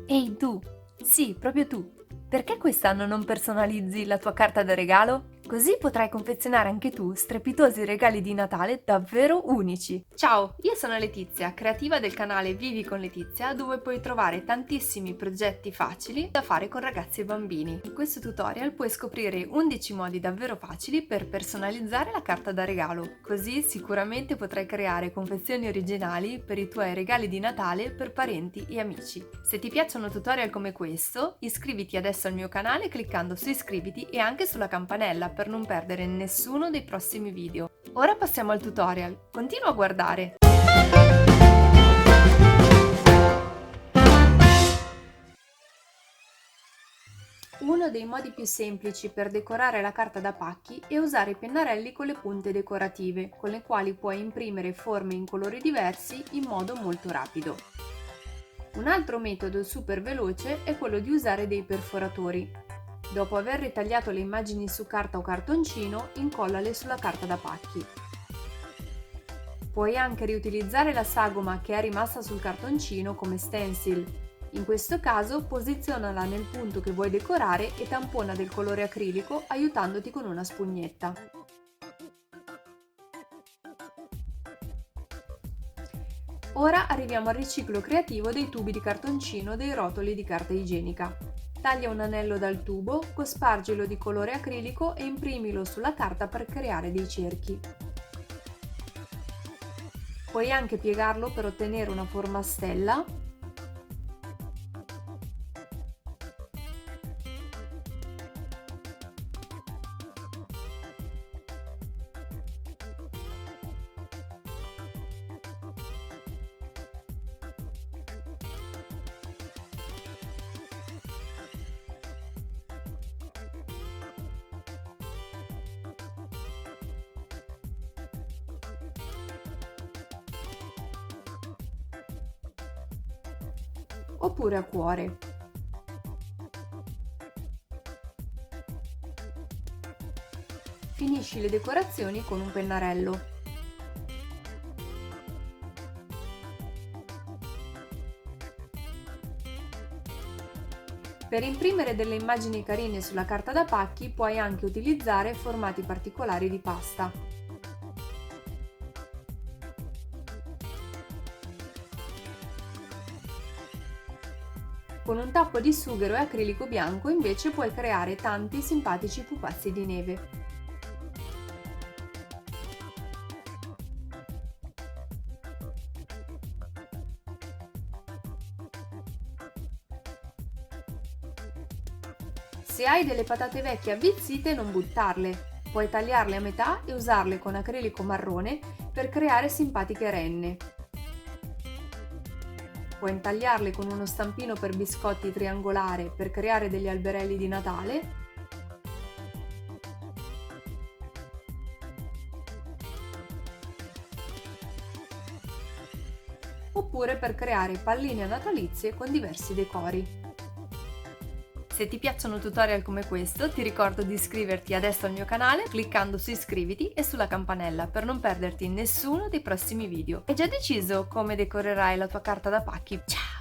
Ehi tu! Sì, proprio tu! Perché quest'anno non personalizzi la tua carta da regalo? Così potrai confezionare anche tu strepitosi regali di Natale davvero unici. Ciao, io sono Letizia, creativa del canale Vivi con Letizia, dove puoi trovare tantissimi progetti facili da fare con ragazzi e bambini. In questo tutorial puoi scoprire 11 modi davvero facili per personalizzare la carta da regalo, così sicuramente potrai creare confezioni originali per i tuoi regali di Natale per parenti e amici. Se ti piacciono tutorial come questo, iscriviti adesso al mio canale cliccando su iscriviti e anche sulla campanella per non perdere nessuno dei prossimi video. Ora passiamo al tutorial. Continua a guardare! Uno dei modi più semplici per decorare la carta da pacchi è usare i pennarelli con le punte decorative, con le quali puoi imprimere forme in colori diversi in modo molto rapido. Un altro metodo super veloce è quello di usare dei perforatori. Dopo aver ritagliato le immagini su carta o cartoncino, incollale sulla carta da pacchi. Puoi anche riutilizzare la sagoma che è rimasta sul cartoncino come stencil. In questo caso posizionala nel punto che vuoi decorare e tampona del colore acrilico aiutandoti con una spugnetta. Ora arriviamo al riciclo creativo dei tubi di cartoncino o dei rotoli di carta igienica. Taglia un anello dal tubo, cospargilo di colore acrilico e imprimilo sulla carta per creare dei cerchi. Puoi anche piegarlo per ottenere una forma a stella. Oppure a cuore. Finisci le decorazioni con un pennarello. Per imprimere delle immagini carine sulla carta da pacchi puoi anche utilizzare formati particolari di pasta. Con un tappo di sughero e acrilico bianco invece puoi creare tanti simpatici pupazzi di neve. Se hai delle patate vecchie avvizzite non buttarle, puoi tagliarle a metà e usarle con acrilico marrone per creare simpatiche renne. Puoi intagliarle con uno stampino per biscotti triangolare per creare degli alberelli di Natale. Oppure per creare palline natalizie con diversi decori. Se ti piacciono tutorial come questo, ti ricordo di iscriverti adesso al mio canale cliccando su iscriviti e sulla campanella per non perderti nessuno dei prossimi video. Hai già deciso come decorerai la tua carta da pacchi? Ciao!